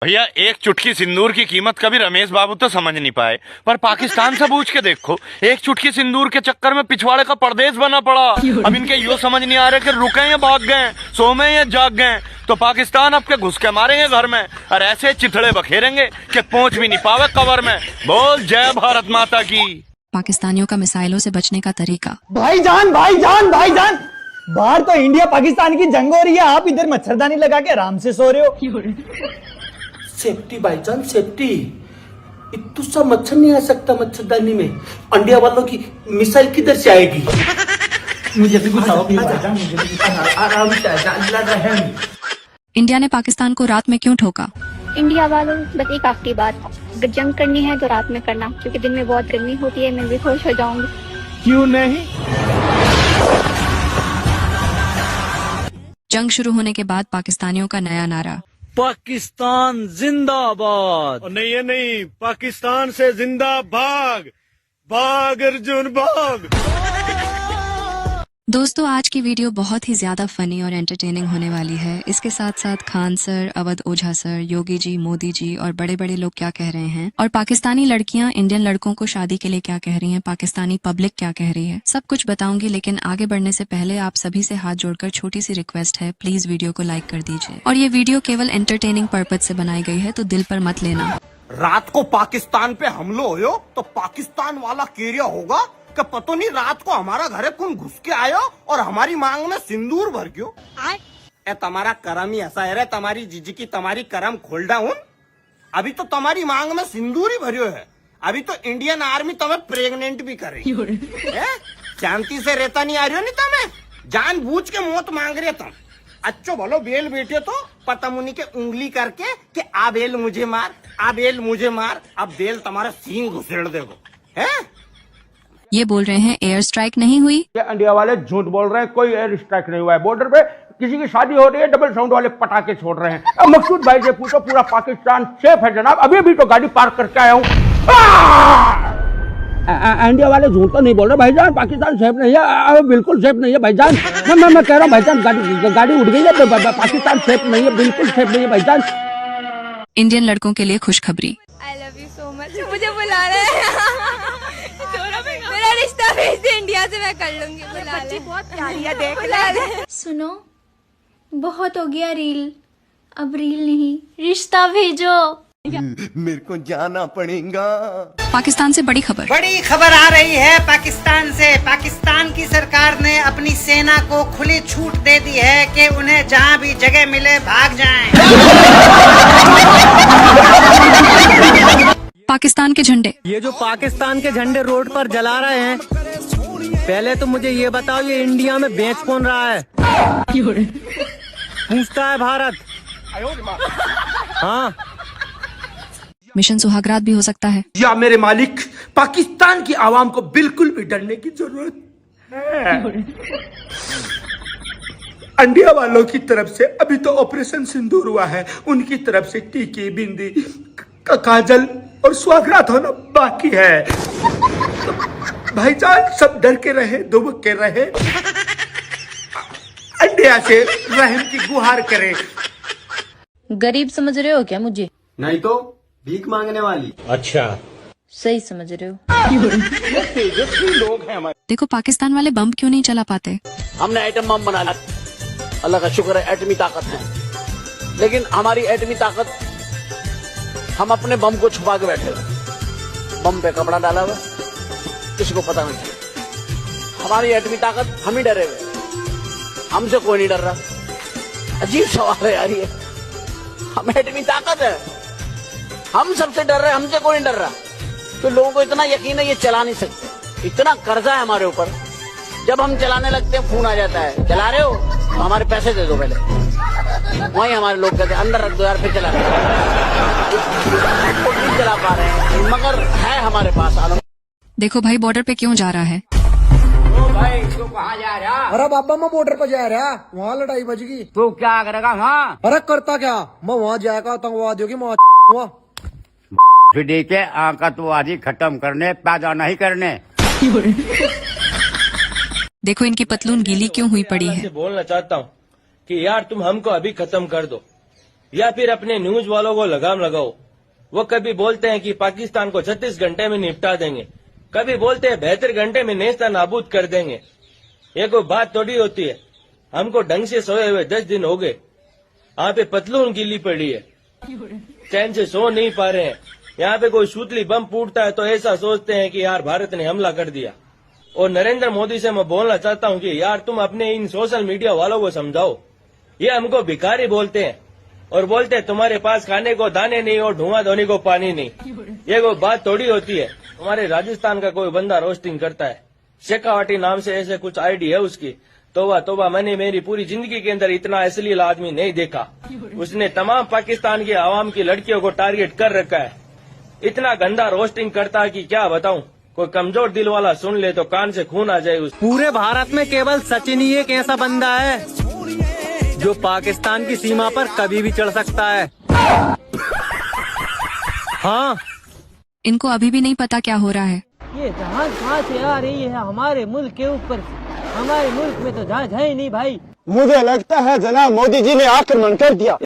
भैया एक चुटकी सिंदूर की कीमत कभी रमेश बाबू तो समझ नहीं पाए, पर पाकिस्तान से पूछ के देखो, एक चुटकी सिंदूर के चक्कर में पिछवाड़े का परदेश बना पड़ा। अब इनके यो समझ नहीं आ रहे कि रुके या भाग गए, सोमे या जाग गए। तो पाकिस्तान अब के घुस के मारेंगे घर में और ऐसे चिथड़े बखेरेंगे कि पहुंच भी नहीं पावे कवर में। बोल जय भारत माता की। पाकिस्तानियों का मिसाइलों से बचने का तरीका। भाईजान भाईजान भाईजान, बाहर तो इंडिया पाकिस्तान की जंग हो रही है, आप इधर मच्छरदानी लगा के आराम से सो रहे हो। सेफ्टी भाईजान सेफ्टी, इतना सा मच्छर नहीं आ सकता मच्छरदानी में। इंडिया वालों की मिसाइल किधर से आएगी? मुझे भी बताओ भाईजान, मुझे भी आराम से रहम। इंडिया ने पाकिस्तान को रात में क्यों ठोका? इंडिया वालों, बस एक आखिरी बात, अगर जंग करनी है तो रात में करना, क्योंकि दिन में बहुत गर्मी होती है, मैं भी खुश हो जाऊंगी। क्यों नहीं? जंग शुरू होने के बाद पाकिस्तानियों का नया नारा, पाकिस्तान जिंदाबाद। नहीं, पाकिस्तान से जिंदा भाग, भाग अर्जुन भाग। दोस्तों आज की वीडियो बहुत ही ज्यादा फनी और एंटरटेनिंग होने वाली है। इसके साथ साथ खान सर, अवध ओझा सर, योगी जी, मोदी जी और बड़े बड़े लोग क्या कह रहे हैं, और पाकिस्तानी लड़कियां इंडियन लड़कों को शादी के लिए क्या कह रही हैं, पाकिस्तानी पब्लिक क्या कह रही है, सब कुछ बताऊंगी। लेकिन आगे बढ़ने से पहले आप सभी से हाथ जोड़कर छोटी सी रिक्वेस्ट है, प्लीज वीडियो को लाइक कर दीजिए। और ये वीडियो केवल एंटरटेनिंग पर्पज से बनाई गई है, तो दिल पर मत लेना। रात को पाकिस्तान पे हमलो हो तो पाकिस्तान वाला केरिया होगा कि पता नहीं रात को हमारा घरे कौन घुस के आयो और हमारी मांग में सिंदूर भर गयो। ए तुम्हारा करम ही ऐसा है रे, तुम्हारी जीजी की तुम्हारी करम खोलडा हूं। अभी तो तुम्हारी मांग में सिंदूर ही भरियो है, अभी तो इंडियन आर्मी तुम्हें प्रेग्नेंट भी करेगी। शांति से रहता नहीं आ रही हो, नहीं तुम्हें जानबूझ के मौत मांग रहे तुम। अच्छो भलो बेल बेटे तो पता मुनि के उंगली करके कि आ बेल मुझे मार, आ बेल मुझे मार, अब बेल तुम्हारा सींग घुसेड़ देगो है। ये बोल रहे हैं एयर स्ट्राइक नहीं हुई। ये इंडिया वाले झूठ बोल रहे हैं, कोई एयर स्ट्राइक नहीं हुआ है। बॉर्डर पे किसी की शादी हो रही है, डबल साउंड वाले पटाखे छोड़ रहे हैं। अब मकसूद भाई से पूछो, पूरा पाकिस्तान सेफ है जनाब। अभी भी तो गाड़ी पार्क करके आया हूँ। इंडिया वाले झूठ तो नहीं बोल रहे भाईजान, पाकिस्तान सेफ नहीं है, बिल्कुल सेफ नहीं है भाईजान। मैं कह रहा हूँ भाईजान, गाड़ी उड़ गई है, पाकिस्तान सेफ नहीं है, बिल्कुल सेफ नहीं है भाईजान। इंडियन लड़कों के लिए खुशखबरी। I love you so much. मुझे बुला रहे हैं, मेरा रिश्ता भेज दे इंडिया से, मैं कर लूंगी। बुला ले, बहुत प्यारी है, देख ले। सुनो, बहुत हो गया रील, अब रील नहीं रिश्ता भेजो। मेरे को जाना पड़ेगा। पाकिस्तान से बड़ी खबर आ रही है पाकिस्तान से। पाकिस्तान की सरकार ने अपनी सेना को खुली छूट दे दी है कि उन्हें जहां भी जगह मिले भाग जाएं। पाकिस्तान के झंडे। ये जो पाकिस्तान के झंडे रोड पर जला रहे हैं, पहले तो मुझे ये बताओ, ये इंडिया में बेच कौन रहा है? पूछता है भारत। हाँ, मिशन सुहागरात भी हो सकता है। या मेरे मालिक, पाकिस्तान की आवाम को बिल्कुल भी डरने की जरूरत है। इंडिया वालों की तरफ से अभी तो ऑपरेशन सिंदूर हुआ है, उनकी तरफ से टीकी, बिंदी, काजल और सुहागरात होना बाकी है। तो भाईजान सब डर के रहे, दुबक के रहे, इंडिया से रहम की गुहार करे। गरीब समझ रहे हो क्या मुझे? नहीं तो भीख मांगने वाली। अच्छा, सही समझ रहे हो। तेजस्वी लोग हैं हमारे। देखो पाकिस्तान वाले बम क्यों नहीं चला पाते? हमने एटम बम बना लिया, अल्लाह का शुक्र है, एटमी ताकत है। लेकिन हमारी एटमी ताकत, हम अपने बम को छुपा के बैठे हुए, बम पे कपड़ा डाला हुआ, किसी को पता नहीं। हमारी एटमी ताकत, हम ही डरे हुए, हमसे कोई नहीं डर रहा। अजीब सवाल है यार ये। हम एटमी ताकत है, हम सबसे डर रहे, हमसे कोई नहीं डर रहा। तो लोगों को इतना यकीन है ये चला नहीं सकते, इतना कर्जा है हमारे ऊपर। जब हम चलाने लगते हैं फोन आ जाता है, चला रहे हो तो हमारे पैसे दे दो पहले। वहीं हमारे लोग कहते हैं अंदर रख दो यार, फिर चला नहीं चला पा रहे हैं, मगर है हमारे पास आलम। देखो भाई बॉर्डर पे क्यों जा रहा है? भाई तू कहाँ जा रहा? अरे बाबा मैं बॉर्डर पर जा रहा, वहाँ लड़ाई बच गई। तू क्या करेगा वहाँ? अरे करता क्या, मैं वहाँ जाएगा आतंकवादियों की मौत हुआ। फिर के आतंकवादी खत्म करने, पैदा नहीं करने। देखो इनकी पतलून गीली क्यों हुई पड़ी है। बोलना चाहता हूँ कि यार तुम हमको अभी खत्म कर दो, या फिर अपने न्यूज वालों को लगाम लगाओ। वो कभी बोलते हैं कि पाकिस्तान को 36 घंटे में निपटा देंगे, कभी बोलते हैं 72 घंटे में नेस्ता नाबूद कर देंगे। ये कोई बात थोड़ी होती है। हमको ढंग से सोए हुए 10 दिन हो गए। यहाँ पे पतलून गीली पड़ी है, चैन से सो नहीं पा रहे हैं। यहाँ पे कोई सूतली बम फूटता है तो ऐसा सोचते हैं कि यार भारत ने हमला कर दिया। और नरेंद्र मोदी से मैं बोलना चाहता हूँ कि यार तुम अपने इन सोशल मीडिया वालों को समझाओ। ये हमको भिखारी बोलते हैं और बोलते हैं तुम्हारे पास खाने को दाने नहीं और धुआं धोने को पानी नहीं। ये कोई बात थोड़ी होती है। हमारे राजस्थान का कोई बंदा रोस्टिंग करता है, शेखावाटी नाम से ऐसे कुछ आईडी है उसकी। तोबा तोबा, मैंने मेरी पूरी जिंदगी के अंदर इतना अश्लील आदमी नहीं देखा। उसने तमाम पाकिस्तान के आवाम की लड़कियों को टारगेट कर रखा है। इतना गंदा रोस्टिंग करता है कि क्या बताऊं। कोई कमजोर दिल वाला सुन ले तो कान से खून आ जाए। उस पूरे भारत में केवल सचिन ही एक ऐसा बंदा है जो पाकिस्तान की सीमा पर कभी भी चढ़ सकता है। हाँ, इनको अभी भी नहीं पता क्या हो रहा है। ये जहाज कहाँ से आ रही है हमारे मुल्क के ऊपर? हमारे मुल्क में तो जहाज है ही नहीं भाई। मुझे लगता है जनाब मोदी जी ने आक्रमण कर दिया।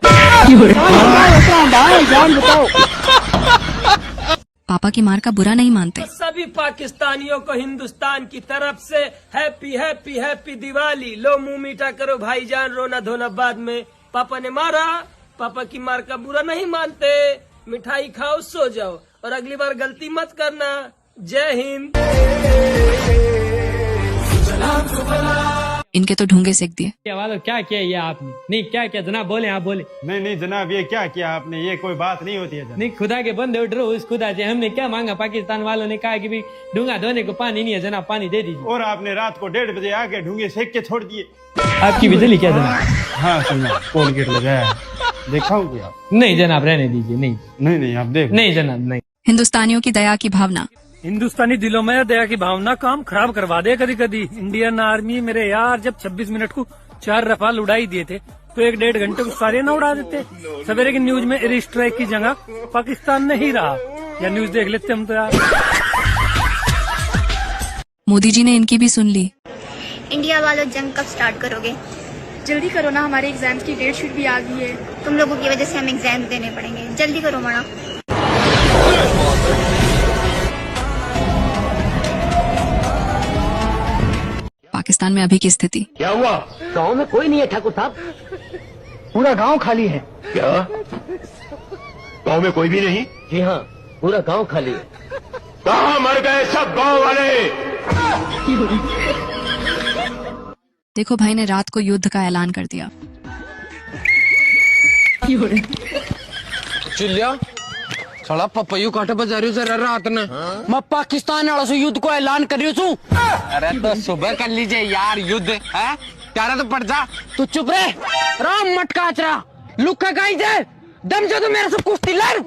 पापा की मार का बुरा नहीं मानते। सभी पाकिस्तानियों को हिंदुस्तान की तरफ से हैप्पी हैप्पी हैप्पी दिवाली। लो मुंह मीठा करो भाईजान, रोना धोना बाद में। पापा ने मारा, पापा की मार का बुरा नहीं मानते। मिठाई खाओ, सो जाओ और अगली बार गलती मत करना। जय हिंद। इनके तो ढूंगे सेक दिए। क्या किया ये आपने? नहीं क्या किया जनाब? बोले आप बोले। नहीं जनाब, ये क्या किया आपने? ये कोई बात नहीं होती है जनाब। नहीं, खुदा के बंदे उठ रहे हो उस खुदा से। हमने क्या मांगा? पाकिस्तान वालों ने कहा कि भी ढूंगा धोने को पानी नहीं है जनाब, पानी दे दीजिए। और आपने रात को 1:30 बजे आके ढूंगे सेक के छोड़ दिए। आपकी बिजली क्या जनाब? हाँ सुना, कोलगेट लगाया, देखा हूँ क्या? नहीं जनाब, रहने दीजिए। नहीं आप देख। नहीं जनाब, नहीं। हिंदुस्तानियों की दया की भावना। हिंदुस्तानी दिलों में दया की भावना काम खराब करवा दे कभी कभी। इंडियन आर्मी मेरे यार जब 26 मिनट को 4 रफाल उड़ाई दिए थे तो 1-1.5 घंटे को सारे ना उड़ा देते। सवेरे की न्यूज में एयर स्ट्राइक की जगह पाकिस्तान नहीं रहा। या न्यूज देख लेते हम तो यार। मोदी जी ने इनकी भी सुन ली। इंडिया वालों जंग कब स्टार्ट करोगे? जल्दी करो ना, हमारे एग्जाम्स की डेट शीट भी आ गई है। तुम लोगों की वजह से हम एग्जाम देने पड़ेंगे। जल्दी करो मना। पाकिस्तान में अभी की स्थिति क्या हुआ? गांव में कोई नहीं है ठाकुर साहब। पूरा गांव खाली है। क्या गांव में कोई भी नहीं? जी हाँ, पूरा गांव खाली है। कहाँ मर गए सब गांव वाले? देखो भाई ने रात को युद्ध का ऐलान कर दिया। चिल्लिया साला पपैयू काटे बजा जरा रात ने। मैं पाकिस्तान वालों से युद्ध को ऐलान कर रही हूँ। अरे तो सुबह कर लीजिए यार युद्ध है। प्यारा तो पड़ जा। तू चुप रहे, राम मटका आचरा लुक्का गाई दे दम जो तो मेरे से कुश्ती लड़।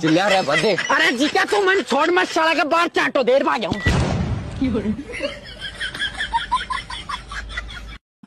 चिल्ला रहे बदे। अरे जी क्या तू मन छोड़ मत, साला के बाहर चाटो देर भाग जाऊँ।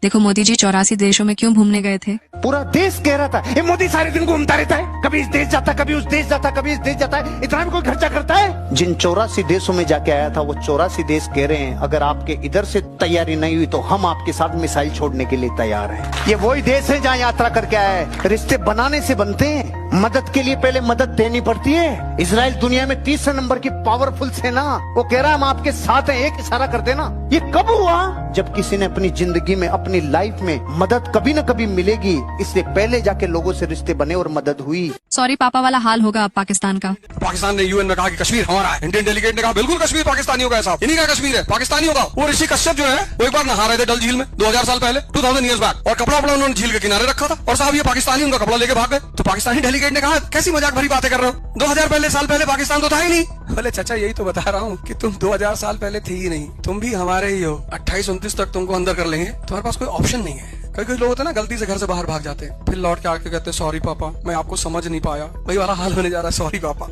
देखो मोदी जी 84 देशों में क्यों घूमने गए थे। पूरा देश कह रहा था ये मोदी सारे दिन घूमता रहता है, कभी इस देश जाता, कभी उस देश जाता, कभी इस देश जाता है। इतना भी कोई खर्चा करता है? जिन 84 देशों में जाके आया था वो 84 देश कह रहे हैं अगर आपके इधर से तैयारी नहीं हुई तो हम आपके साथ मिसाइल छोड़ने के लिए तैयार हैं। ये वही देश है जहाँ यात्रा करके आया है। रिश्ते बनाने से बनते हैं, मदद के लिए पहले मदद देनी पड़ती है। इजराइल दुनिया में 30 नंबर की पावरफुल सेना, वो कह रहा है हम आपके साथ हैं, एक इशारा कर देना। ये कब हुआ? जब किसी ने अपनी जिंदगी में, अपनी लाइफ में मदद कभी न कभी मिलेगी, इससे पहले जाके लोगों से रिश्ते बने और मदद हुई। सॉरी पापा वाला हाल होगा अब पाकिस्तान का। पाकिस्तान ने यूएन में कहा कि कश्मीर हमारा है। इंडियन डेलीगेट ने कहा बिल्कुल कश्मीर पाकिस्तानियों का है साहब, इन्हीं का कश्मीर है, पाकिस्तानी होगा। वो ऋषि कश्यप जो है वो एक बार नहा रहे थे डल झील में 2000 साल पहले, 2000 ईयर्स बैक, और कपड़ा उन्होंने झील के किनारे रखा था और साहब ये पाकिस्तानी उनका कपड़ा लेके भाग गए। तो पाकिस्तानी डेलीगेट ने कहा कैसी मजाक भरी बातें कर रहे हो, 2000 साल पहले पाकिस्तान तो था ही नहीं। बोले चाचा यही तो बता रहा हूँ कि तुम 2000 साल पहले थे ही नहीं, तुम भी हमारे ही हो। 28-29 तक तुमको अंदर कर लेंगे, तुम्हारे पास कोई ऑप्शन नहीं है। कई लोग होते हैं ना गलती से घर से बाहर भाग जाते हैं, फिर लौट के आके कहते हैं सॉरी पापा मैं आपको समझ नहीं पाया। वही वाला हाल होने जा रहा है, सॉरी पापा।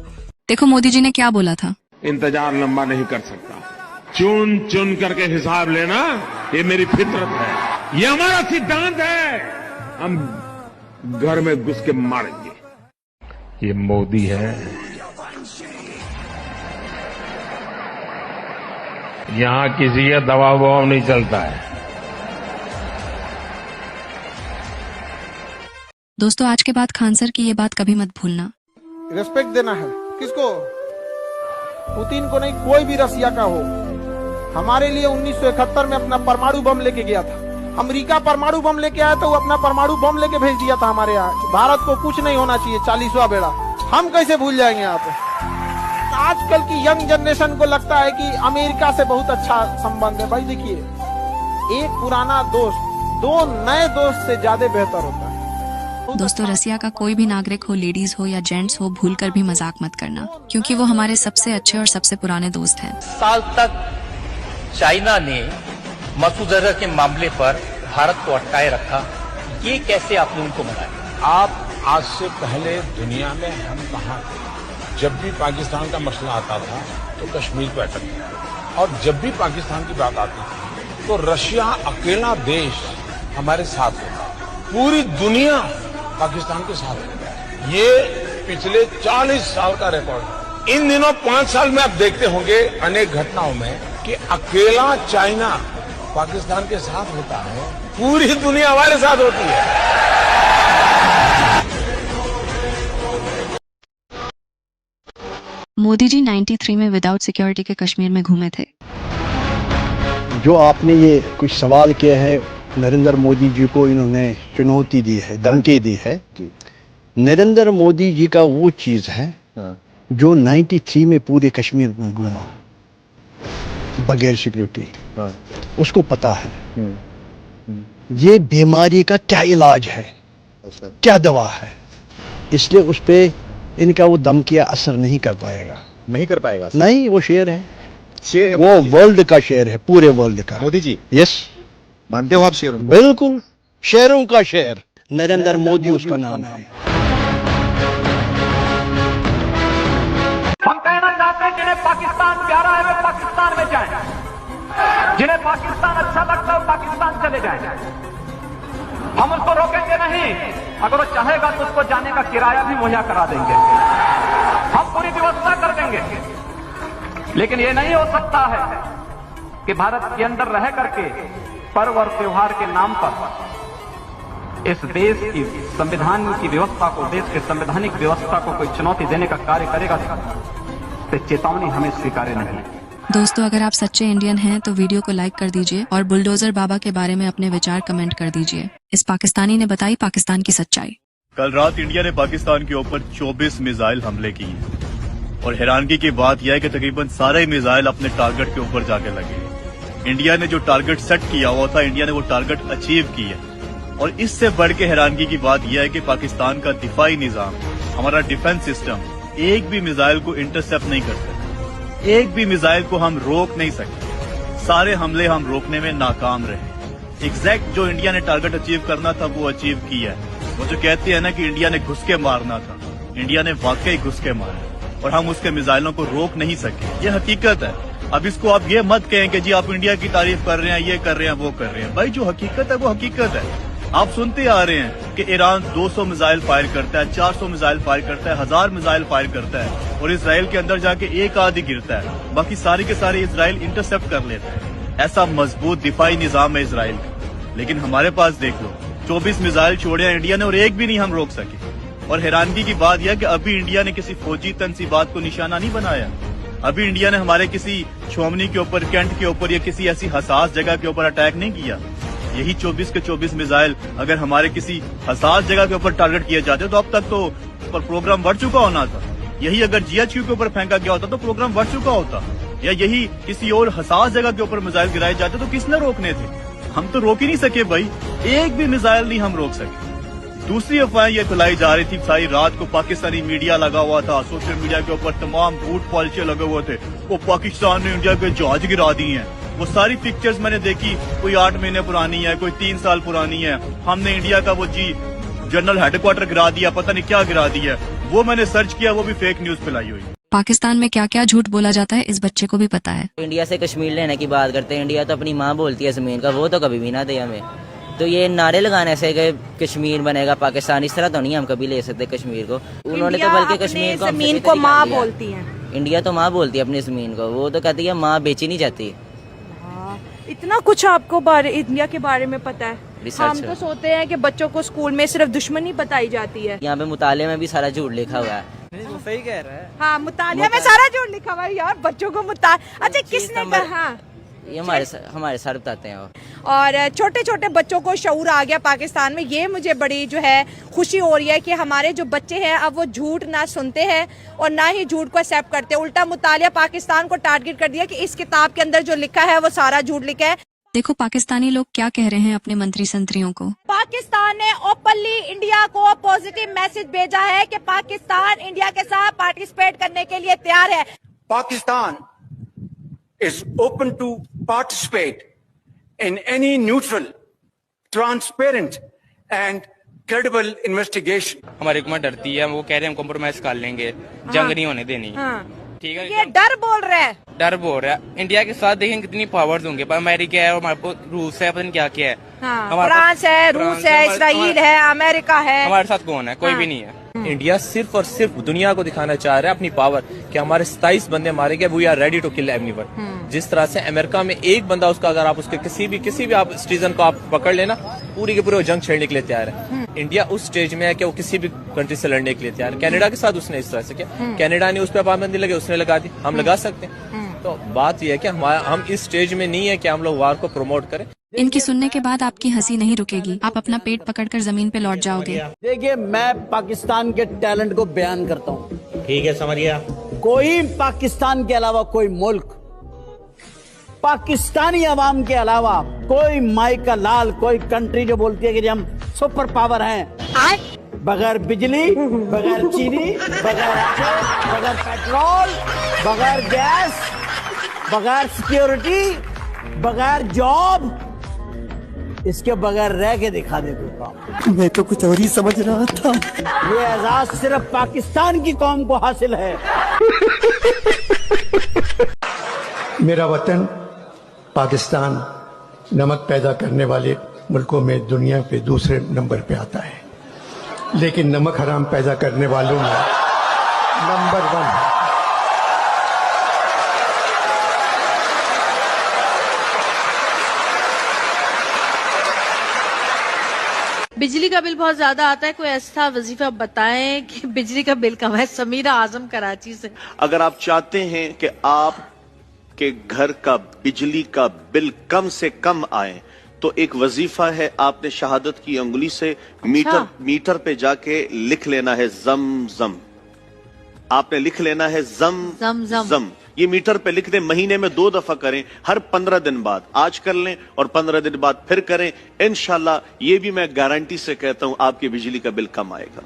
देखो मोदी जी ने क्या बोला था। इंतजार लंबा नहीं कर सकता, चुन चुन करके हिसाब लेना ये मेरी फितरत है, ये हमारा सिद्धांत है। हम घर में घुस के मारेंगे। ये मोदी है, यहां किसी का दबाव नहीं चलता है। दोस्तों आज के बाद खान सर की ये बात कभी मत भूलना। रिस्पेक्ट देना है किसको? पुतिन को नहीं, कोई भी रसिया का हो। हमारे लिए 1971 में अपना परमाणु बम लेके गया था। अमेरिका परमाणु बम लेके आया तो वो अपना परमाणु बम लेके भेज दिया था हमारे यहाँ। भारत को कुछ नहीं होना चाहिए, 40वां बेड़ा। हम कैसे भूल जाएंगे यहाँ पे? आजकल की यंग जनरेशन को लगता है कि अमेरिका से बहुत अच्छा संबंध है। भाई देखिए, एक पुराना दोस्त 2 नए दोस्त से ज्यादा बेहतर होता है। दोस्तों रसिया का कोई भी नागरिक हो, लेडीज हो या जेंट्स हो, भूलकर भी मजाक मत करना, क्योंकि वो हमारे सबसे अच्छे और सबसे पुराने दोस्त हैं। साल तक चाइना ने मसूद अजहर के मामले पर भारत को अटकाए रखा, ये कैसे आपने उनको बनाया? आप आज से पहले दुनिया में हम कहाँ थे? जब भी पाकिस्तान का मसला आता था तो कश्मीर पर अटकते थे, और जब भी पाकिस्तान की बात आती थी तो रशिया अकेला देश हमारे साथ होता। पूरी दुनिया पाकिस्तान के साथ होता। ये पिछले 40 साल का रिकॉर्ड। इन दिनों 5 साल में आप देखते होंगे अनेक घटनाओं में कि अकेला चाइना पाकिस्तान के साथ होता है, पूरी दुनिया हमारे साथ होती है। मोदी जी 93 में विदाउट सिक्योरिटी के कश्मीर में घूमे थे। जो आपने ये कुछ सवाल किया है, नरेंद्र मोदी जी को इन्होंने चुनौती दी है, धमकी दी है। नरेंद्र मोदी जी का वो चीज है जो 93 में पूरे कश्मीर में घूमा बगैर सिक्योरिटी, उसको पता है ये बीमारी का क्या इलाज है, क्या दवा है। इसलिए उस पे इनका वो धमकियां असर नहीं कर पाएगा। नहीं कर पाएगा? नहीं, वो शेर है, शेर वो वर्ल्ड का शेर है, पूरे वर्ल्ड का। मोदी जी यस, मानते हो आप शेर? बिल्कुल, शेरों का शेर नरेंद्र मोदी उसका नाम है। हम कहना चाहते हैं जिन्हें पाकिस्तान प्यारा है वे पाकिस्तान में जाएं, जिन्हें पाकिस्तान अच्छा लगता है वो पाकिस्तान चले जाएं। हम उसको रोकेंगे नहीं, अगर वो चाहेगा तो उसको जाने का किराया भी मुहैया करा देंगे, हम पूरी व्यवस्था कर देंगे। लेकिन ये नहीं हो सकता है कि भारत के अंदर रह करके पर्व और त्योहार के नाम पर इस देश की संविधान की व्यवस्था को, देश के संवैधानिक व्यवस्था को कोई चुनौती देने का कार्य करेगा तो चेतावनी हमें स्वीकार्य नहीं। दोस्तों अगर आप सच्चे इंडियन हैं तो वीडियो को लाइक कर दीजिए और बुलडोजर बाबा के बारे में अपने विचार कमेंट कर दीजिए। इस पाकिस्तानी ने बताई पाकिस्तान की सच्चाई। कल रात इंडिया ने पाकिस्तान के ऊपर 24 मिसाइल हमले किए और हैरानगी की बात यह है कि तकरीबन सारे मिसाइल अपने टारगेट के ऊपर जाके लगे। इंडिया ने जो टारगेट सेट किया हुआ था, इंडिया ने वो टारगेट अचीव किया। और इससे बढ़ के हैरानगी की बात यह है कि पाकिस्तान का दिफाई निजाम, हमारा डिफेंस सिस्टम एक भी मिसाइल को इंटरसेप्ट नहीं कर सकता, एक भी मिसाइल को हम रोक नहीं सकते। सारे हमले हम रोकने में नाकाम रहे। एग्जैक्ट जो इंडिया ने टारगेट अचीव करना था वो अचीव किया है। वो जो कहते हैं ना कि इंडिया ने घुस के मारना था, इंडिया ने वाकई घुस के मारा और हम उसके मिसाइलों को रोक नहीं सके। ये हकीकत है। अब इसको आप ये मत कहें कि जी आप इंडिया की तारीफ कर रहे हैं, ये कर रहे हैं, वो कर रहे हैं। भाई जो हकीकत है वो हकीकत है। आप सुनते आ रहे हैं कि ईरान 200 मिसाइल फायर करता है, 400 मिसाइल फायर करता है, 1000 मिसाइल फायर करता है और इसराइल के अंदर जाके एक आध ही गिरता है, बाकी सारे के सारे इसराइल इंटरसेप्ट कर लेता है। ऐसा मजबूत दिफाई निजाम है इसराइल का। लेकिन हमारे पास देख लो 24 मिसाइल छोड़े हैं इंडिया ने और एक भी नहीं हम रोक सके। और हैरानगी की बात यह कि अभी इंडिया ने किसी फौजी तनसीबात को निशाना नहीं बनाया। अभी इंडिया ने हमारे किसी छोमनी के ऊपर, कैंट के ऊपर या किसी ऐसी हसास जगह के ऊपर अटैक नहीं किया। यही 24 के 24 मिसाइल अगर हमारे किसी हसास जगह के ऊपर टारगेट किए जाते तो अब तक तो प्रोग्राम बढ़ चुका होना था। यही अगर GHQ के ऊपर फेंका गया होता तो प्रोग्राम बढ़ चुका होता। या यही किसी और हसास जगह के ऊपर मिसाइल गिराए जाते तो किसने रोकने थे? हम तो रोक ही नहीं सके भाई, एक भी मिसाइल नहीं हम रोक सके। दूसरी अफवाह ये फैलाई जा रही थी सारी रात को, पाकिस्तानी मीडिया लगा हुआ था, सोशल मीडिया के ऊपर तमाम झूठ पॉलिसी लगे हुए थे। वो पाकिस्तान ने इंडिया के जहाज गिरा दी हैं। वो सारी पिक्चर्स मैंने देखी, कोई 8 महीने पुरानी है, कोई 3 साल पुरानी है। हमने इंडिया का वो जनरल हेडक्वार्टर गिरा दिया, पता नहीं क्या गिरा दिया। वो मैंने सर्च किया, वो भी फेक न्यूज फैलाई हुई। पाकिस्तान में क्या क्या झूठ बोला जाता है इस बच्चे को भी पता है। इंडिया से कश्मीर लेने की बात करते हैं, इंडिया तो अपनी माँ बोलती है जमीन का, वो तो कभी भी ना दे हमें। तो ये नारे लगाने से कि कश्मीर बनेगा पाकिस्तान, इस तरह तो नहीं हम कभी ले सकते कश्मीर को। उन्होंने तो बल्कि कश्मीर को जमीन को माँ बोलती है। इंडिया तो माँ बोलती है अपनी जमीन को, वो तो कहती है माँ बेची नहीं जाती। इतना कुछ आपको इंडिया के बारे में पता है। रिसर्च तो सोचते हैं कि बच्चों को स्कूल में सिर्फ दुश्मनी बताई जाती है। यहाँ पे मुताले में भी सारा झूठ लिखा हुआ है। सही कह रहा है। हाँ, मुतालिया में सारा झूठ लिखा हुआ है यार, बच्चों को अच्छा किसने कहा? ये हमारे सर बताते हैं। और छोटे छोटे बच्चों को शऊर आ गया पाकिस्तान में, ये मुझे बड़ी जो है खुशी हो रही है कि हमारे जो बच्चे हैं अब वो झूठ ना सुनते हैं और ना ही झूठ को एक्सेप्ट करते। उल्टा मुतालिया पाकिस्तान को टारगेट कर दिया कि इस किताब के अंदर जो लिखा है वो सारा झूठ लिखा है। देखो पाकिस्तानी लोग क्या कह रहे हैं अपने मंत्री संतरियों को। पाकिस्तान ने ओपनली इंडिया को पॉजिटिव मैसेज भेजा है कि पाकिस्तान इंडिया के साथ पार्टिसिपेट करने के लिए तैयार है। Pakistan is open to participate in any neutral, transparent and credible investigation. हमारी हुकूमत डरती है, वो कह रहे हैं हम कॉम्प्रोमाइज कर लेंगे, जंग नहीं होने देनी। ठीक है, ये डर बोल रहा है, डर बोल रहा है। इंडिया के साथ देखें कितनी पावर्स होंगे, अमेरिका है और हमारे पास रूस है, पता नहीं क्या क्या है। फ्रांस है, रूस है, इसराइल है, अमेरिका है। हमारे साथ कौन है? कोई भी नहीं है। इंडिया सिर्फ और सिर्फ दुनिया को दिखाना चाह रहा है अपनी पावर कि हमारे 27 बंदे मारे गए, we are ready to kill everyone. जिस तरह से अमेरिका में एक बंदा उसका अगर आप उसके किसी भी आप सिटीजन को आप पकड़ लेना, पूरी के पूरे जंग छेड़ने के लिए तैयार है। इंडिया उस स्टेज में है कि वो किसी भी कंट्री से लड़ने के लिए तैयार है। कनाडा के साथ उसने इस तरह से किया, कनाडा ने उस पर पाबंदी लगे, उसने लगा दी, हम लगा सकते हैं। तो बात यह है कि हम इस स्टेज में नहीं है कि हम लोग वार को प्रमोट करें। इनकी सुनने के बाद आपकी हंसी नहीं रुकेगी, आप अपना पेट पकड़कर जमीन पे लौट जाओगे। देखिए, मैं पाकिस्तान के टैलेंट को बयान करता हूँ। ठीक है, समझ गया। कोई पाकिस्तान के अलावा कोई मुल्क, पाकिस्तानी अवाम के अलावा कोई माई का लाल, कोई कंट्री जो बोलती है कि हम सुपर पावर हैं, बगैर बिजली, बगैर चीनी, बगैर पेट्रोल, बगैर गैस, बगैर सिक्योरिटी, बगैर जॉब, इसके बगैर रह के दिखा दे कोई काम। मैं तो कुछ और ही समझ रहा था। ये एजाज सिर्फ पाकिस्तान की कौम को हासिल है। मेरा वतन पाकिस्तान नमक पैदा करने वाले मुल्कों में दुनिया पे दूसरे नंबर पे आता है, लेकिन नमक हराम पैदा करने वालों में नंबर 1 है। बिजली का बिल बहुत ज्यादा आता है, कोई ऐसा वजीफा बताएं कि बिजली का बिल कम है। समीरा आजम कराची से। अगर आप चाहते हैं कि आपके घर का बिजली का बिल कम से कम आए तो एक वजीफा है, आपने शहादत की अंगुली से मीटर पे जाके लिख लेना है जम जम। आपने लिख लेना है जम जम। ये मीटर पे लिख दें, महीने में 2 दफा करें, हर 15 दिन बाद। आज कर लें और 15 दिन बाद फिर करें। इंशाल्लाह ये भी मैं गारंटी से कहता हूं आपके बिजली का बिल कम आएगा।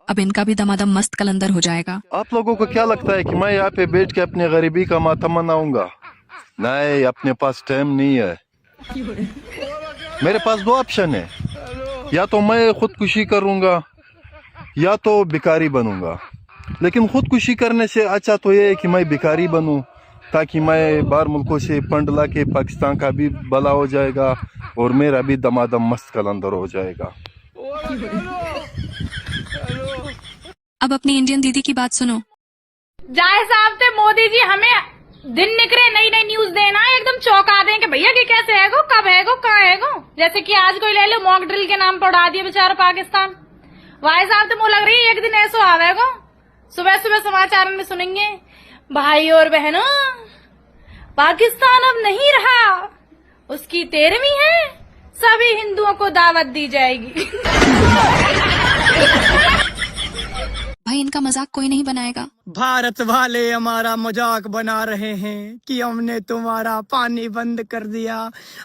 अब इनका भी दमादम मस्त कलंदर हो जाएगा। आप लोगों को क्या लगता है कि मैं यहाँ पे बैठ के अपनी गरीबी का मातम मनाऊंगा? नहीं, अपने पास टाइम नहीं है। मेरे पास 2 ऑप्शन है, या तो मैं खुदकुशी करूंगा या तो भिखारी बनूंगा। लेकिन खुदकुशी करने से अच्छा तो ये है कि मैं भिखारी बनूं, ताकि मैं बाहर मुल्कों से फंड ला के पाकिस्तान का भी भला हो जाएगा और मेरा भी दमादम मस्त कलंदर हो जाएगा। अब अपनी इंडियन दीदी की बात सुनो। जाए साहब थे मोदी जी हमें दिन निकले नई नई न्यूज देना, एकदम चौंका दें कि भैया कि कैसे है गो, कब है गो, कहाँ है गो। जैसे कि आज कोई ले लो मॉक ड्रिल के नाम पर उड़ा दिया बेचारा पाकिस्तान। भाई साहब तो मुझे लग रही है एक दिन ऐसा आवेगो, सुबह सुबह समाचार में सुनेंगे, भाई और बहनों पाकिस्तान अब नहीं रहा, उसकी 13वीं है, सभी हिंदुओं को दावत दी जाएगी। भाई इनका मजाक कोई नहीं बनाएगा। भारत वाले हमारा मजाक बना रहे हैं कि हमने तुम्हारा पानी बंद कर दिया,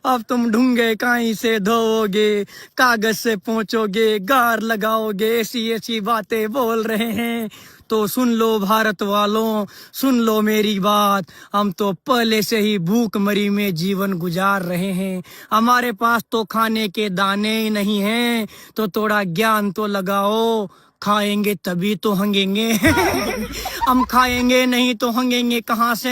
अब तुम ढूंगे कहीं से धोओगे, कागज से पोंछोगे, गार लगाओगे, ऐसी बातें बोल रहे हैं। तो सुन लो भारत वालों, सुन लो मेरी बात, हम तो पहले से ही भूखमरी में जीवन गुजार रहे हैं। हमारे पास तो खाने के दाने ही नहीं हैं, तो थोड़ा ज्ञान तो लगाओ, खाएंगे तभी तो हंगेंगे। हम खाएंगे नहीं तो हंगेंगे कहाँ से,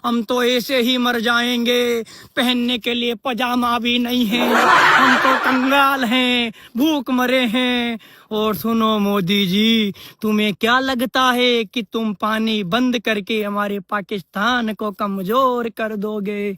हम तो ऐसे ही मर जाएंगे। पहनने के लिए पजामा भी नहीं है, हम तो कंगाल हैं, भूख मरे हैं। और सुनो मोदी जी, तुम्हें क्या लगता है कि तुम पानी बंद करके हमारे पाकिस्तान को कमजोर कर दोगे?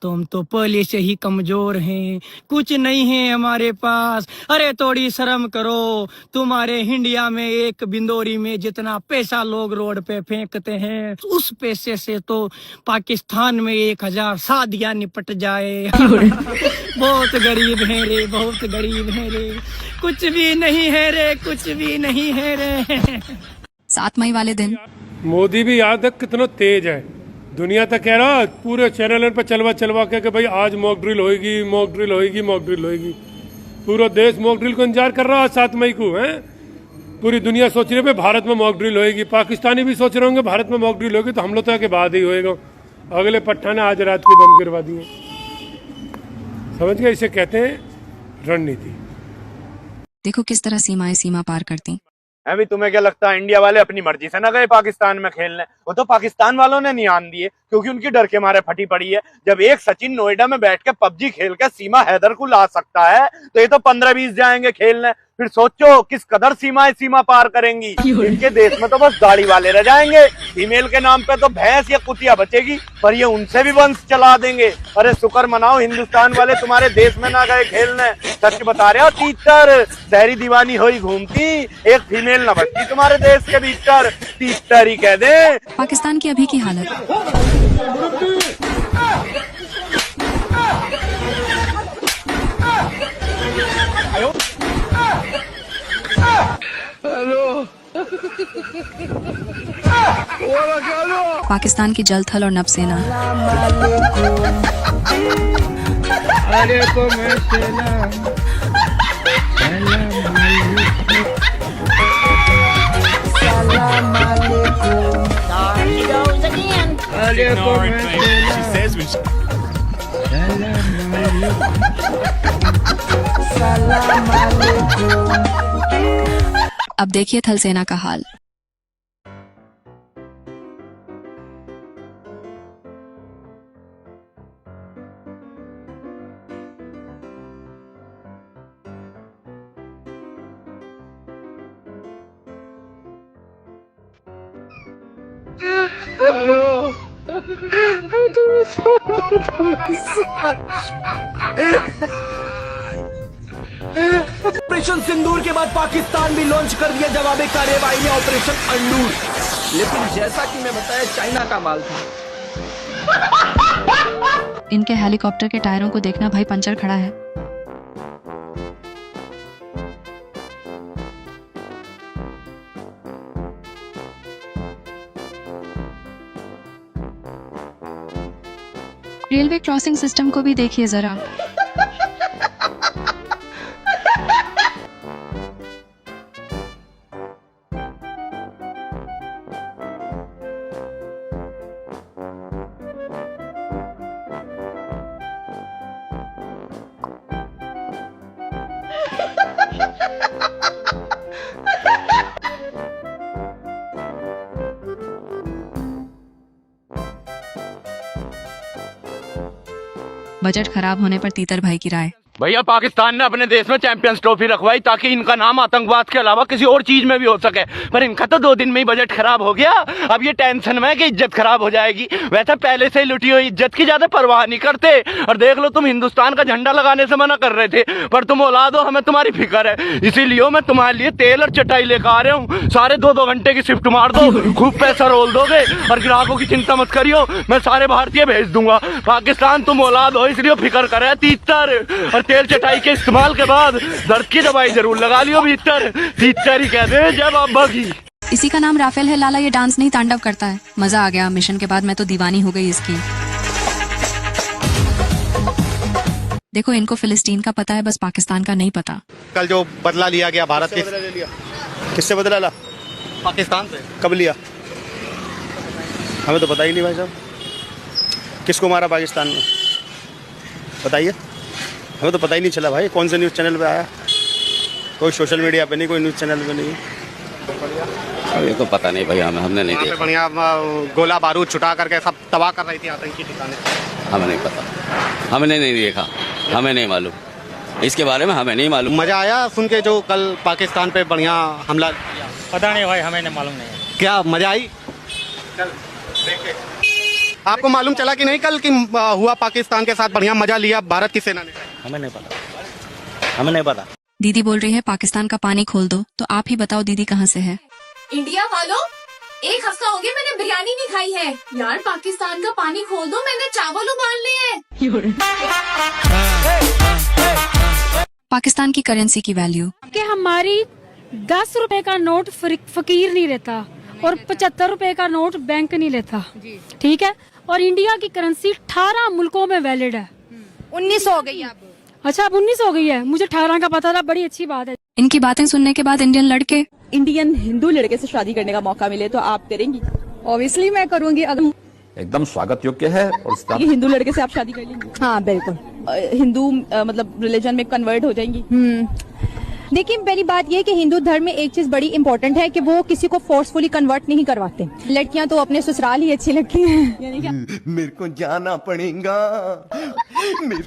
तुम तो पहले से ही कमजोर हैं, कुछ नहीं है हमारे पास। अरे थोड़ी शर्म करो, तुम्हारे इंडिया में एक बिंदोरी में जितना पैसा लोग रोड पे फेंकते हैं, उस पैसे से तो पाकिस्तान में 1000 शादियां निपट जाए। बहुत गरीब हैं रे, बहुत गरीब हैं रे, कुछ भी नहीं है रे, कुछ भी नहीं है रे। 7 मई वाले दिन मोदी भी याद है कितना तेज है, दुनिया तक कह रहा पूरे चैनल पर चलवा के भाई आज मॉक ड्रिल होगी, मॉक ड्रिल होगी, मॉक ड्रिल होगी। पूरा देश मॉक ड्रिल को इंतजार कर रहा है 7 मई को है। पूरी दुनिया सोच रही है भारत में मॉक ड्रिल होगी, पाकिस्तानी भी सोच रहे होंगे भारत में मॉक ड्रिल होगी तो हम लोग तो के बाद ही होएगा। अगले पट्टा ने आज रात के बम गिरवा दिए, समझ गए? इसे कहते हैं रणनीति। देखो किस तरह सीमा पार करती। अभी तुम्हें क्या लगता है इंडिया वाले अपनी मर्जी से ना गए पाकिस्तान में खेलने? वो तो पाकिस्तान वालों ने नहीं आन दिए क्योंकि उनकी डर के मारे फटी पड़ी है। जब एक सचिन नोएडा में बैठ के पबजी खेल के सीमा हैदर को ला सकता है तो ये तो 15-20 जाएंगे खेलने। फिर सोचो किस कदर सीमा पार करेंगी। इनके देश में तो बस गाड़ी वाले रह जाएंगे, फीमेल के नाम पे तो भैंस या कुतिया बचेगी, पर ये उनसे भी वंश चला देंगे। अरे शुक्र मनाओ हिंदुस्तान वाले तुम्हारे देश में ना गए खेलने। सच बता रहे हो तीतर, शहरी दीवानी हुई घूमती, एक फीमेल न बचती तुम्हारे देश के भीतर, तीतर ही कह दे। पाकिस्तान की अभी की हालत। पाकिस्तान की जल थल और नभ सेना। अब देखिए थल सेना का हाल। ऑपरेशन सिंदूर के बाद पाकिस्तान भी लॉन्च कर दिया जवाबी कार्रवाई में ऑपरेशन अंडूर। लेकिन जैसा कि मैं बताया चाइना का माल था। इनके हेलीकॉप्टर के टायरों को देखना भाई, पंचर खड़ा है। रेलवे क्रॉसिंग सिस्टम को भी देखिए जरा। बजट खराब होने पर तीतर भाई की राय। भैया पाकिस्तान ने अपने देश में चैंपियंस ट्रॉफी रखवाई ताकि इनका नाम आतंकवाद के अलावा किसी और चीज में भी हो सके, पर इनका तो 2 दिन में ही बजट खराब हो गया। अब ये टेंशन में है कि इज्जत खराब हो जाएगी। वैसे पहले से ही लुटी हुई इज्जत की ज्यादा परवाह नहीं करते। और देख लो तुम हिंदुस्तान का झंडा लगाने से मना कर रहे थे, पर तुम औलाद हो, हमें तुम्हारी फिक्र है, इसीलिए मैं तुम्हारे लिए तेल और चटाई लेकर आ रहा हूँ। सारे 2-2 घंटे की शिफ्ट मार दो, खूब पैसा रोल दोगे और ग्राहकों की चिंता मत करियो, मैं सारे भारतीय भेज दूंगा। पाकिस्तान तुम औलाद हो इसलिए फिक्र करे तीतर, और तेल चटाई के इस्तेमाल के बाद दर्द की दवाई जरूर लगा लियो भीतर, तीतर ही कह दे जब आप भागी। इसी का नाम राफेल है लाला, ये डांस नहीं तांडव करता है। मजा आ गया मिशन के बाद, मैं तो दीवानी हो गई इसकी। देखो इनको फिलिस्तीन का पता है, बस पाकिस्तान का नहीं पता। कल जो बदला लिया गया भारत के, किससे बदला ला? पाकिस्तान से। कब लिया? हमें तो पता ही नहीं भाई साहब। किसको मारा पाकिस्तान में बताइए, हमें तो पता ही नहीं चला भाई। कौन से न्यूज़ चैनल पे आया? कोई सोशल मीडिया पे नहीं, कोई न्यूज़ चैनल पे नहीं। अब ये तो पता नहीं भाई, हमने नहीं देखा। बढ़िया गोला बारूद छुटा करके सब तबाह कर रही थी आतंकी ठिकाने। हमें नहीं पता, हमने नहीं देखा, हमें नहीं मालूम, इसके बारे में हमें नहीं मालूम। मजा आया सुन के जो कल पाकिस्तान पे बढ़िया हमला? पता नहीं भाई, हमें नहीं मालूम नहीं। क्या मजा आई? चल देखे। आपको मालूम चला कि नहीं कल कि हुआ पाकिस्तान के साथ बढ़िया मजा लिया भारत की सेना ने? हमें नहीं पता, हमें नहीं पता। दीदी बोल रही है पाकिस्तान का पानी खोल दो, तो आप ही बताओ दीदी कहाँ से है? इंडिया वालों, एक हफ्ता हो गया मैंने बिरयानी नहीं खाई है यार। पाकिस्तान का पानी खोल दो, मैंने चावल उबाल लिए हैं। पाकिस्तान की करेंसी की वैल्यू कि हमारी 10 रुपए का नोट फकीर नहीं लेता और 75 रुपए का नोट बैंक नहीं लेता, ठीक है। और इंडिया की करेंसी 18 मुल्कों में वैलिड है। 19 हो गई अब। अच्छा, अब 19 हो गई है, मुझे 18 का पता था, बड़ी अच्छी बात है। इनकी बातें सुनने के बाद इंडियन लड़के इंडियन हिंदू लड़के से शादी करने का मौका मिले तो आप करेंगी? ऑब्वियसली मैं करूंगी। अगर एकदम स्वागत योग्य है। और ये हिंदू लड़के से आप शादी कर लेंगी? हाँ बिल्कुल। हिंदू मतलब रिलीजन में कन्वर्ट हो जाएंगी? देखिए, पहली बात ये कि हिंदू धर्म में एक चीज बड़ी इंपॉर्टेंट है कि वो किसी को फोर्सफुली कन्वर्ट नहीं करवाते। लड़कियां तो अपने ससुराल ही अच्छी लगती हैं। मेरे को जाना पड़ेगा।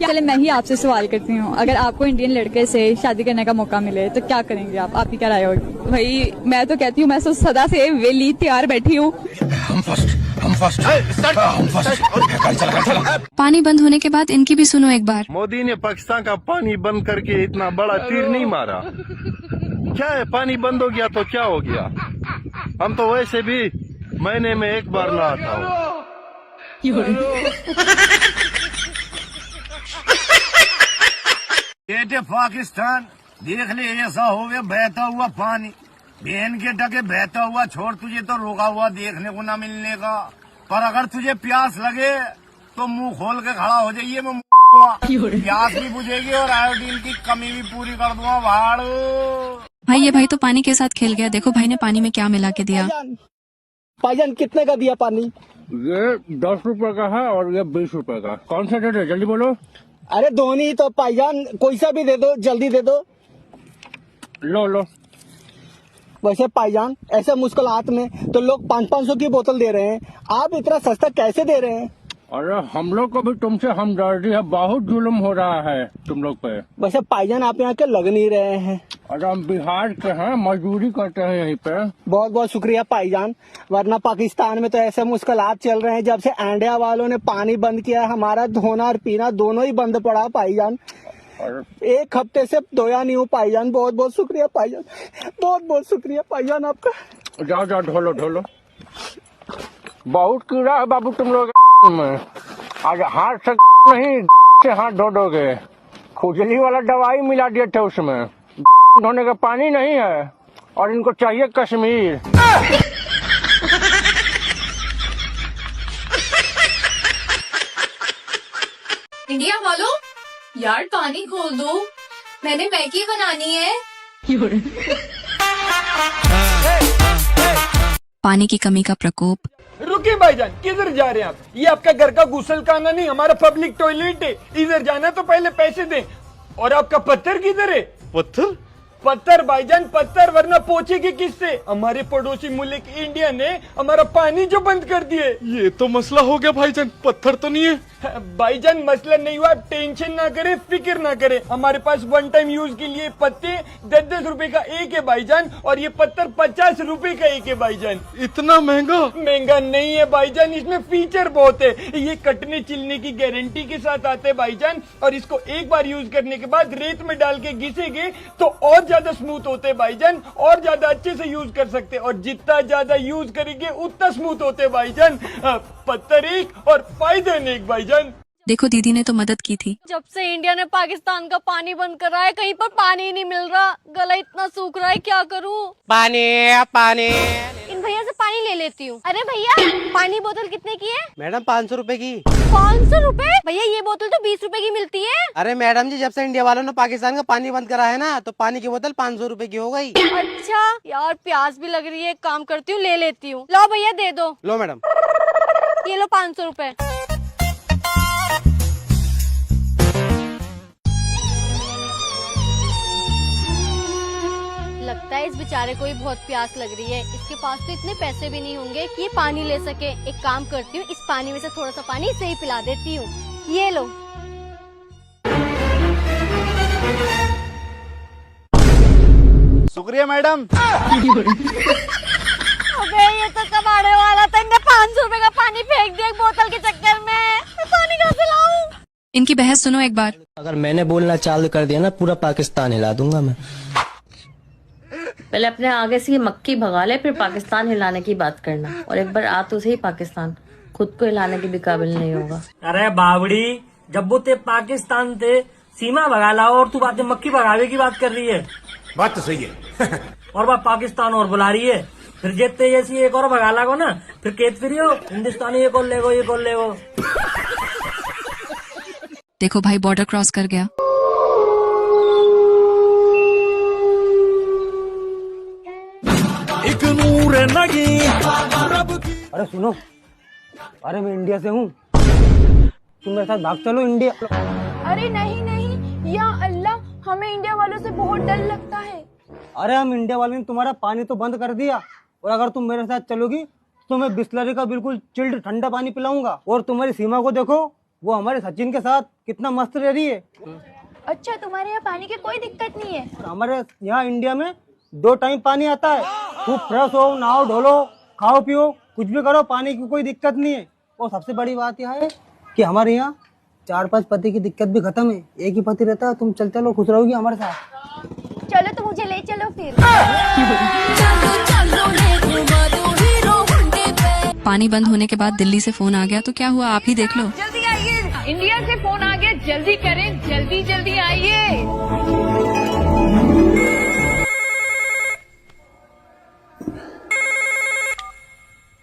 चले मैं ही आपसे सवाल करती हूँ, अगर आपको इंडियन लड़के से शादी करने का मौका मिले तो क्या करेंगे आप? आपकी क्या राय होगी? भाई मैं तो कहती हूँ, मैं तो सदा से वेली तैयार बैठी हूँ। पानी बंद होने के बाद इनकी भी सुनो एक बार। मोदी ने पाकिस्तान का पानी बंद करके इतना बड़ा तीर नहीं मारा। क्या है, पानी बंद हो गया तो क्या हो गया? हम तो वैसे भी महीने में एक बार नहाता हूँ। बेटे पाकिस्तान देख ले, ऐसा हो गया बहता हुआ पानी, बहन के टके बहता हुआ छोड़, तुझे तो रोका हुआ देखने को ना मिलने का। पर अगर तुझे प्यास लगे तो मुंह खोल के खड़ा हो जाइए, मैं प्यास भी बुझेगी और आयोडीन की कमी भी पूरी कर दूंगा। भाड़ भाई, ये भाई तो पानी के साथ खेल गया। देखो भाई ने पानी में क्या मिला के दिया। भाईजान कितने का दिया पानी? ये 10 रुपए का है और ये 20 रुपए का। कौन सा दे दे, जल्दी बोलो। अरे दोनों ही तो भाईजान, कोई सा भी दे दो, जल्दी दे दो। लो। वैसे भाईजान ऐसे मुश्किलात में तो लोग 500-500 की बोतल दे रहे हैं, आप इतना सस्ता कैसे दे रहे हैं? अरे हम लोग को भी तुमसे हमदर्दी है, बहुत जुल्म हो रहा है तुम लोग पे। वैसे भाईजान आप यहाँ के लग नहीं रहे हैं। अरे हम बिहार के हैं, मजदूरी करते हैं यहीं पे। बहुत बहुत शुक्रिया भाईजान, वरना पाकिस्तान में तो ऐसे मुश्किलात चल रहे हैं। जब से इंडिया वालों ने पानी बंद किया है, हमारा धोना और पीना दोनों ही बंद पड़ा भाईजान। एक हफ्ते से धोया नहीं हूँ भाईजान। बहुत बहुत शुक्रिया भाईजान, बहुत बहुत शुक्रिया भाईजान आपका। जाओ ढोलो। बहुत कीड़ा है बाबू तुम लोग में। आज हाथ से नहीं से हाथ धो दोगे। खुजली वाला दवाई मिला दिए थे उसमें, धोने का पानी नहीं है। और इनको चाहिए कश्मीर। इंडिया वालों, यार पानी खोल दो, मैंने मैगी बनानी है। पानी की कमी का प्रकोप। रुकिए भाईजान, किधर जा रहे हैं आप? ये आपका घर का गुसलखाना नहीं, हमारा पब्लिक टॉयलेट है। इधर जाना तो पहले पैसे दें। और आपका पत्थर किधर है? पत्थर भाईजान, पत्थर, वरना पहुंचेगी किससे? हमारे पड़ोसी मुल्क इंडिया ने हमारा पानी जो बंद कर दिए। ये तो मसला हो गया भाईजान, पत्थर तो नहीं है। भाईजान मसला नहीं हुआ, आप टेंशन ना करें, फिक्र ना करें। हमारे पास वन टाइम यूज के लिए पत्ते 10-10 रुपए का एक है भाईजान, और ये पत्थर 50 रुपए का एक है भाईजान। इतना महंगा? महंगा नहीं है भाईजान, इसमें फीचर बहुत है। ये कटने चिलने की गारंटी के साथ आते हैं भाईजान, और इसको एक बार यूज करने के बाद रेत में डाल के घिसेंगे तो और ज्यादा स्मूथ होते हैं भाईजान, और ज्यादा अच्छे से यूज कर सकते हैं। और जितना ज्यादा यूज करेंगे उतना स्मूथ होते हैं भाईजान। पत्थर एक और फायदा एक भाईजान। देखो दीदी ने तो मदद की थी। जब से इंडिया ने पाकिस्तान का पानी बंद करा है, कहीं पर पानी नहीं मिल रहा, गला इतना सूख रहा है, क्या करूँ? पानी। इन भैया से पानी ले लेती हूँ। अरे भैया, पानी बोतल कितने की है? मैडम 500 रुपए की। 500 रुपए? भैया ये बोतल तो 20 रुपए की मिलती है। अरे मैडम जी, जब से इंडिया वालों ने पाकिस्तान का पानी बंद करा है ना, तो पानी की बोतल 500 रुपए की हो गई। अच्छा यार, प्यास भी लग रही है, एक काम करती हूँ, ले लेती हूँ। लो भैया दे दो। लो मैडम, ये लो 500 रुपए। लगता पता है इस बेचारे को ही बहुत प्यास लग रही है, इसके पास तो इतने पैसे भी नहीं होंगे कि ये पानी ले सके। एक काम करती हूँ, इस पानी में से थोड़ा सा पानी इसे ही पिला देती हूँ। ये लो। शुक्रिया मैडम। अबे ये तो कबाड़े वाला था, इनने 500 रुपए का पानी फेंक दिया एक बोतल के चक्कर में। मैं पानी कहाँ से लाऊं? इनकी बहस सुनो एक बार। अगर मैंने बोलना चालू कर दिया ना, पूरा पाकिस्तान हिला दूंगा मैं। पहले अपने आगे से ये मक्खी भगा ले, फिर पाकिस्तान हिलाने की बात करना। और एक बार आ तो सही पाकिस्तान, खुद को हिलाने के भी काबिल नहीं होगा। अरे बावड़ी, जब वो ते पाकिस्तान थे सीमा भगा लाओ और तू बातें मक्खी भगावे की बात कर रही है। बात तो सही है। और बात पाकिस्तान और बुला रही है, फिर जेते जैसी एक और भगा लागो ना, फिर केत फिर हो हिंदुस्तानी एक और लेगो, एक और लेगो। देखो भाई बॉर्डर क्रॉस कर गया। एक नूर नगी। अरे सुनो, अरे मैं इंडिया से हूँ, तुम मेरे साथ भाग चलो इंडिया। अरे नहीं नहीं, या अल्लाह, हमें इंडिया वालों से बहुत डर लगता है। अरे हम इंडिया वालों ने तुम्हारा पानी तो बंद कर दिया, और अगर तुम मेरे साथ चलोगी तो मैं बिस्लरी का बिल्कुल चिल्ड ठंडा पानी पिलाऊंगा। और तुम्हारी सीमा को देखो, वो हमारे सचिन के साथ कितना मस्त रह रही है। अच्छा, तुम्हारे यहाँ पानी की कोई दिक्कत नहीं है? हमारे यहाँ इंडिया में 2 टाइम पानी आता है। खूब फ्रेश हो, नहाओ धोलो, खाओ पियो, कुछ भी करो, पानी की कोई दिक्कत नहीं है। और सबसे बड़ी बात यह है कि हमारे यहाँ 4-5 पति की दिक्कत भी खत्म है। एक ही पति रहता है, तुम चल चलो, खुश रहोगी हमारे साथ। चलो तो मुझे ले चलो फिर। पानी बंद होने के बाद दिल्ली से फोन आ गया, तो क्या हुआ आप ही देख लो। जल्दी आइए, इंडिया से फोन आ गया, जल्दी करें, जल्दी जल्दी आइए।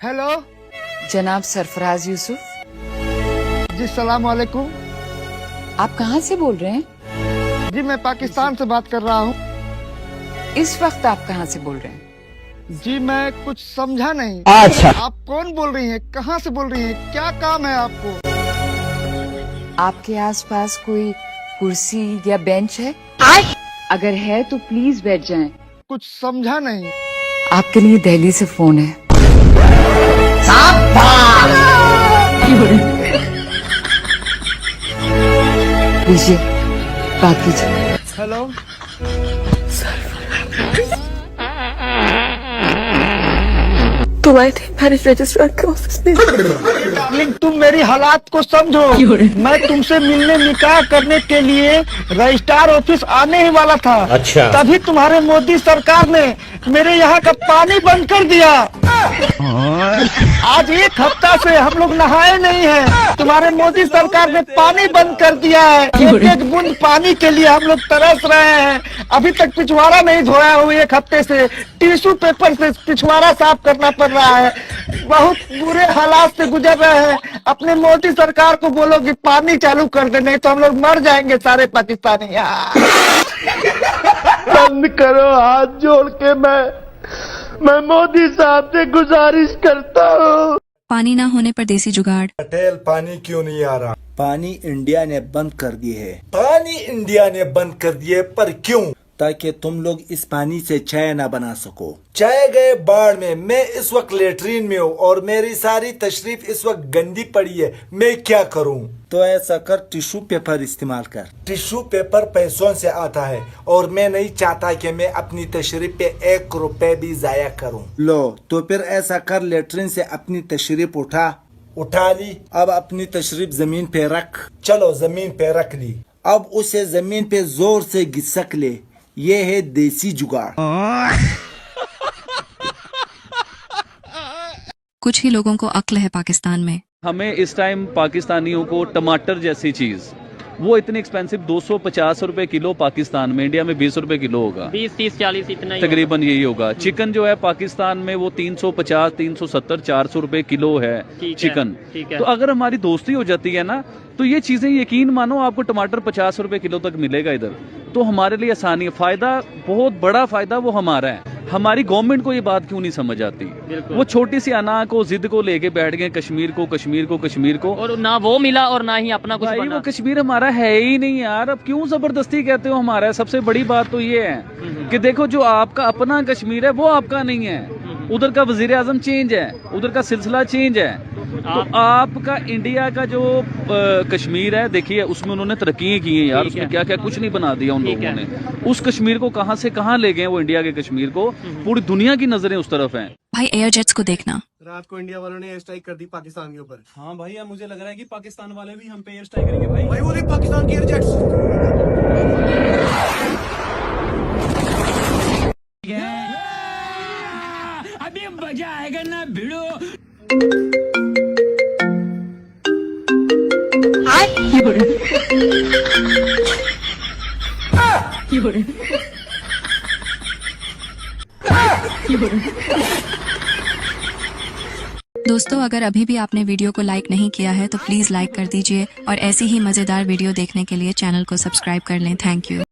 हेलो जनाब सरफराज यूसुफ। जी सलाम वालेकुम। आप कहाँ से बोल रहे हैं? जी मैं पाकिस्तान से बात कर रहा हूँ। इस वक्त आप कहाँ से बोल रहे हैं? जी मैं कुछ समझा नहीं। अच्छा। आप कौन बोल रही हैं, कहाँ से बोल रही हैं, क्या काम है आपको? आपके आसपास कोई कुर्सी या बेंच है? अगर है तो प्लीज बैठ जाएं। कुछ समझा नहीं। आपके लिए दिल्ली से फोन है। लीजिए, बात कीजिए। हेलो। तुम आए थे मैरिज रजिस्ट्रार के ऑफिस में। डार्लिंग, तुम मेरी हालात को समझो। मैं तुमसे मिलने निकाह करने के लिए रजिस्ट्रार ऑफिस आने ही वाला था। अच्छा। तभी तुम्हारे मोदी सरकार ने मेरे यहाँ का पानी बंद कर दिया। आज 1 हफ्ता से हम लोग नहाए नहीं हैं। तुम्हारे मोदी सरकार ने पानी बंद कर दिया है। एक बूंद पानी के लिए हम लोग तरस रहे हैं। अभी तक पिछवाड़ा नहीं धोया हुआ, 1 हफ्ते से टिश्यू पेपर से पिछवाड़ा साफ करना पड़ रहा है। बहुत बुरे हालात से गुजर रहे हैं। अपने मोदी सरकार को बोलो कि पानी चालू कर दे, नहीं तो हम लोग मर जाएंगे सारे पाकिस्तानी। बंद करो, हाथ जोड़ के मैं मोदी साहब से गुजारिश करता हूँ। पानी ना होने पर देसी जुगाड़। पटेल, पानी क्यों नहीं आ रहा? पानी इंडिया ने बंद कर दिए है। पानी इंडिया ने बंद कर दिए, पर क्यों? ताकि तुम लोग इस पानी से चाय ना बना सको। चाय गए बाढ़ में। मैं इस वक्त लेटरिन में हूँ और मेरी सारी तशरीफ इस वक्त गंदी पड़ी है। मैं क्या करूँ? तो ऐसा कर, टिश्यू पेपर इस्तेमाल कर। टिश्यू पेपर पैसों से आता है और मैं नहीं चाहता कि मैं अपनी तशरीफ पे 1 रुपए भी जाया करूँ। लो तो फिर ऐसा कर, लेटरिन से अपनी तशरीफ उठा ली। अब अपनी तशरीफ जमीन पे रख। चलो जमीन पे रख ली। अब उसे जमीन पे जोर से घिसक ले। ये है देसी जुगाड़। कुछ ही लोगों को अक्ल है पाकिस्तान में। हमें इस टाइम पाकिस्तानियों को टमाटर जैसी चीज, वो इतनी एक्सपेंसिव 250 रुपए किलो पाकिस्तान में, इंडिया में 20 रुपए किलो होगा। 20, 30, 40 इतना तकरीबन यही होगा। चिकन जो है पाकिस्तान में वो 350, 370, 400 रुपए किलो है चिकन। तो अगर हमारी दोस्ती हो जाती है ना, तो ये चीजें यकीन मानो आपको टमाटर 50 रुपए किलो तक मिलेगा इधर। तो हमारे लिए आसानी है, फायदा, बहुत बड़ा फायदा वो हमारा है। हमारी गवर्नमेंट को ये बात क्यों नहीं समझ आती? वो छोटी सी अना को जिद को लेके बैठ गए कश्मीर को, और ना वो मिला और ना ही अपना कुछ भाई बना। वो कश्मीर हमारा है ही नहीं यार, अब क्यों जबरदस्ती कहते हो हमारा है? सबसे बड़ी बात तो ये है कि देखो जो आपका अपना कश्मीर है वो आपका नहीं है, उधर का वजीर आजम चेंज है, उधर का सिलसिला चेंज है। तो आपका इंडिया का जो कश्मीर है देखिए उसमें उन्होंने तरक्की की है यार, उसमें क्या क्या कुछ नहीं बना दिया उन लोगों ने। उस कश्मीर को कहां से कहां ले गए वो इंडिया के कश्मीर को, पूरी दुनिया की नजरें उस तरफ हैं। भाई एयर जेट्स को देखना, रात को इंडिया वालों ने एयर स्ट्राइक कर दी पाकिस्तान के ऊपर। हाँ भाई अब मुझे लग रहा है कि पाकिस्तान वाले भी हम पे एयर स्ट्राइक करेंगे भाई। भाई वो देख पाकिस्तान की एयर जेट्स। अभी मजा आएगा ना भिड़ो। दोस्तों अगर अभी भी आपने वीडियो को लाइक नहीं किया है तो प्लीज लाइक कर दीजिए और ऐसी ही मजेदार वीडियो देखने के लिए चैनल को सब्सक्राइब कर लें। Thank you.